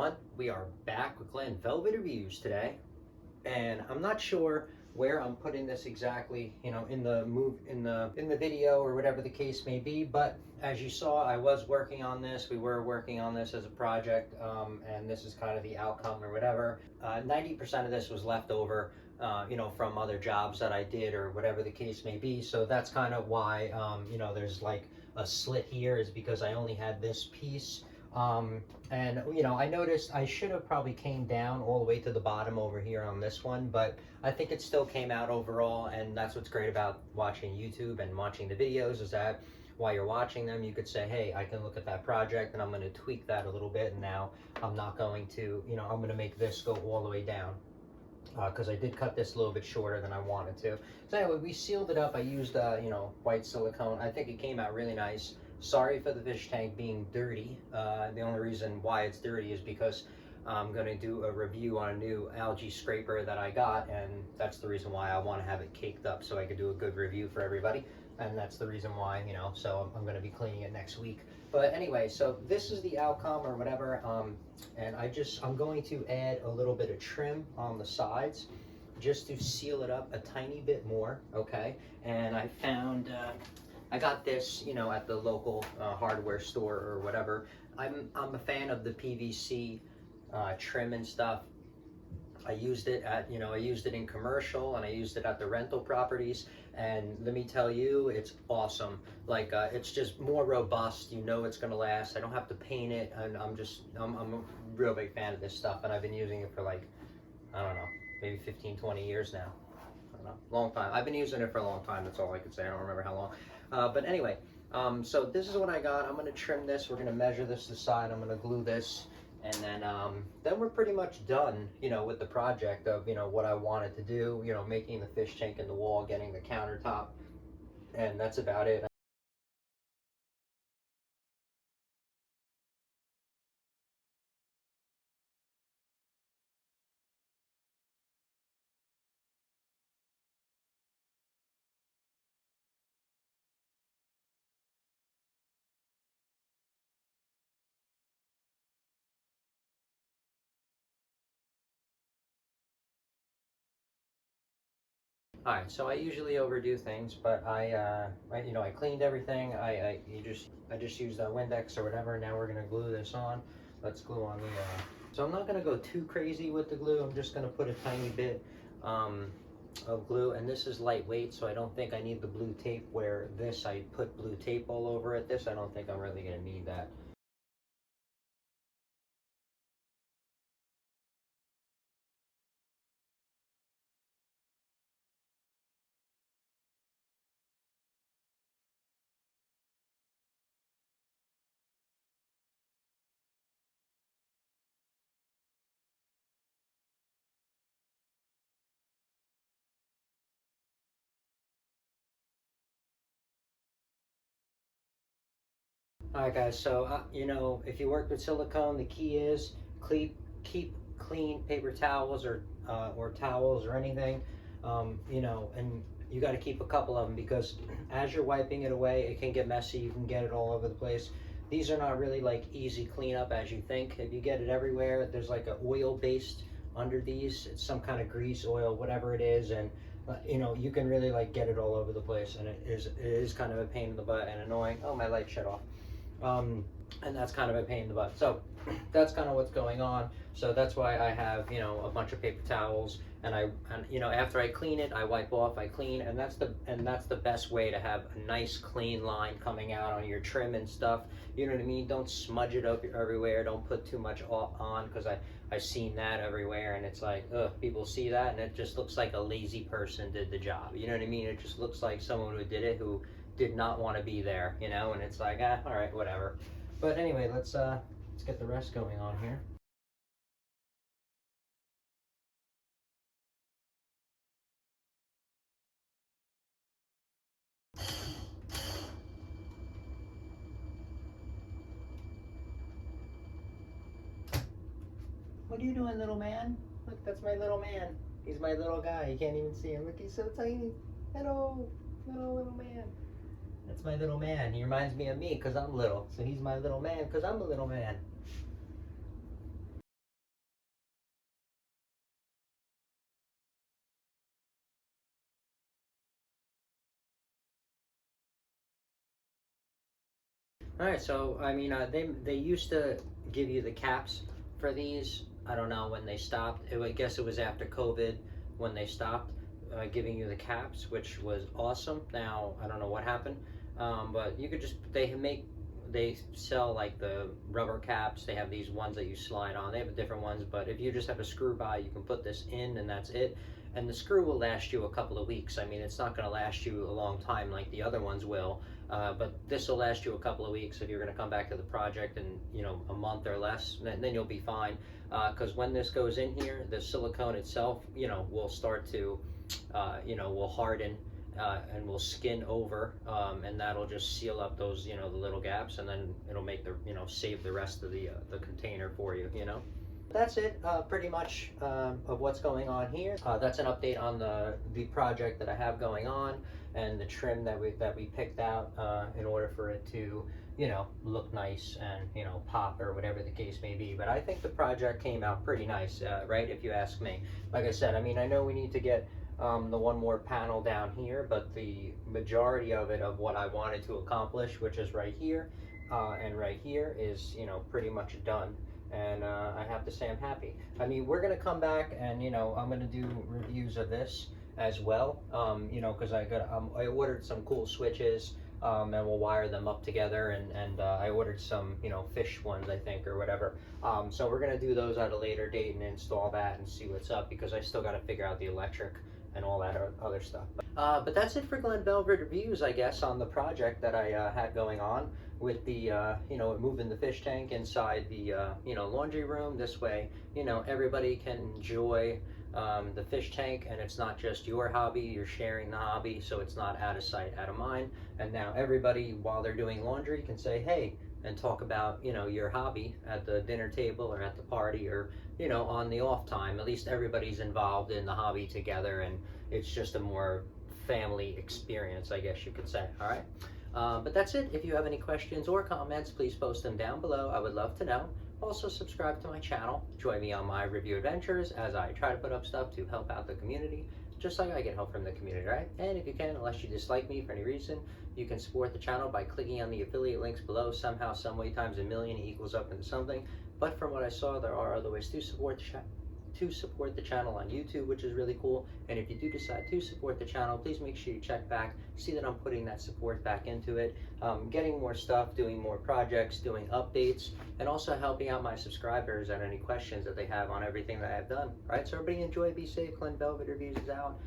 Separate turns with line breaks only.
everyone, we are back with Glenn Velvet Reviews today, and I'm not sure where I'm putting this exactly, you know, in the video or whatever the case may be. But as you saw, I was working on this. We were working on this as a project, and this is kind of the outcome or whatever. 90% of this was left over, you know, from other jobs that I did or whatever the case may be. So that's kind of why, you know, there's like a slit here, is because I only had this piece. And you know, I noticed I should have probably came down all the way to the bottom over here on this one, but I think it still came out overall. And that's what's great about watching YouTube and watching the videos, is that while you're watching them, you could say, hey, I can look at that project and I'm going to tweak that a little bit, and now I'm not going to, you know, I'm going to make this go all the way down, because I did cut this a little bit shorter than I wanted to. So anyway, we sealed it up. I used you know, white silicone. I think it came out really nice. Sorry for the fish tank being dirty. The only reason why it's dirty is because I'm going to do a review on a new algae scraper that I got, and that's the reason why I want to have it caked up so I could do a good review for everybody. And that's the reason why, you know, so I'm going to be cleaning it next week. But anyway, so this is the outcome or whatever, and I'm going to add a little bit of trim on the sides just to seal it up a tiny bit more, okay? And I found, I got this, you know, at the local hardware store or whatever. I'm a fan of the PVC trim and stuff. I used it at, you know, I used it in commercial, and I used it at the rental properties, and let me tell you, it's awesome. Like, it's just more robust. You know, it's gonna last. I don't have to paint it, and I'm a real big fan of this stuff, and I've been using it for, like, I don't know, maybe 15, 20 years now. I don't know, long time. I've been using it for a long time. That's all I could say. I don't remember how long. But anyway, so this is what I got. I'm gonna trim this. We're gonna measure this to the side. I'm gonna glue this. And then we're pretty much done, you know, with the project of, you know, what I wanted to do, you know, making the fish tank in the wall, getting the countertop, and that's about it. All right, so I usually overdo things, but you know, I cleaned everything. I just used Windex or whatever. Now we're gonna glue this on. Let's glue on the. So I'm not gonna go too crazy with the glue. I'm just gonna put a tiny bit of glue, and this is lightweight, so I don't think I need the blue tape. Where this, I put blue tape all over it. This, I don't think I'm really gonna need that. Alright guys, so you know, if you work with silicone, the key is keep clean paper towels or towels or anything, you know, and you got to keep a couple of them, because as you're wiping it away, it can get messy. You can get it all over the place. These are not really like easy cleanup as you think. If you get it everywhere, there's like an oil based under these. It's some kind of grease, oil, whatever it is, and you know, you can really like get it all over the place, and it is kind of a pain in the butt and annoying. Oh, my light shut off. And that's kind of a pain in the butt. So that's kind of what's going on. So that's why I have, you know, a bunch of paper towels, and you know, after I clean it, I wipe off, I clean, and that's the best way to have a nice clean line coming out on your trim and stuff. You know what I mean? Don't smudge it up everywhere. Don't put too much on, because I've seen that everywhere, and it's like, ugh, people see that and it just looks like a lazy person did the job. You know what I mean? It just looks like someone who did it who did not want to be there, you know, and it's like, all right, whatever. But anyway, let's get the rest going on here. What are you doing, little man? Look, that's my little man. He's my little guy. You can't even see him. Look, he's so tiny. Hello, little man. That's my little man. He reminds me of me because I'm little. So he's my little man because I'm a little man. All right, so I mean, they used to give you the caps for these. I don't know when they stopped. I guess it was after COVID when they stopped giving you the caps, which was awesome. Now I don't know what happened, but you could just they sell like the rubber caps. They have these ones that you slide on. They have different ones, but if you just have a screw by, you can put this in and that's it. And the screw will last you a couple of weeks. I mean, it's not going to last you a long time like the other ones will, but this will last you a couple of weeks. If you're going to come back to the project in, you know, a month or less, then you'll be fine. Because when this goes in here, the silicone itself, you know, will start to, you know, will harden and will skin over, and that'll just seal up those, you know, the little gaps, and then it'll make the, you know, save the rest of the container for you, you know. That's it, pretty much, of what's going on here. That's an update on the project that I have going on, and the trim that we picked out in order for it to, you know, look nice and, you know, pop or whatever the case may be. But I think the project came out pretty nice, right? If you ask me. Like I said, I mean, I know we need to get the one more panel down here, but the majority of it, of what I wanted to accomplish, which is right here and right here, is, you know, pretty much done. And I have to say I'm happy. I mean, we're gonna come back and, you know, I'm gonna do reviews of this as well, you know, because I ordered some cool switches, and we'll wire them up together, and I ordered some, you know, fish ones, I think, or whatever. So we're gonna do those at a later date and install that and see what's up, because I still got to figure out the electric and all that other stuff. But that's it for Glen Velvet reviews, I guess, on the project that I had going on with the, you know, moving the fish tank inside the, you know, laundry room. This way, you know, everybody can enjoy the fish tank, and it's not just your hobby, you're sharing the hobby, so it's not out of sight, out of mind. And now everybody, while they're doing laundry, can say, hey, and talk about, you know, your hobby at the dinner table or at the party, or, you know, on the off time. At least everybody's involved in the hobby together, and it's just a more family experience, I guess you could say. All right. But that's it. If you have any questions or comments, please post them down below. I would love to know. Also, subscribe to my channel. Join me on my review adventures as I try to put up stuff to help out the community, just like I get help from the community, right? And if you can, unless you dislike me for any reason, you can support the channel by clicking on the affiliate links below. Somehow, some way, times a million equals up into something. But from what I saw, there are other ways to support the channel on YouTube, which is really cool. And if you do decide to support the channel, please make sure you check back, see that I'm putting that support back into it, getting more stuff, doing more projects, doing updates, and also helping out my subscribers on any questions that they have on everything that I've done. All right, so everybody enjoy, be safe. Glen Velvet Reviews is out.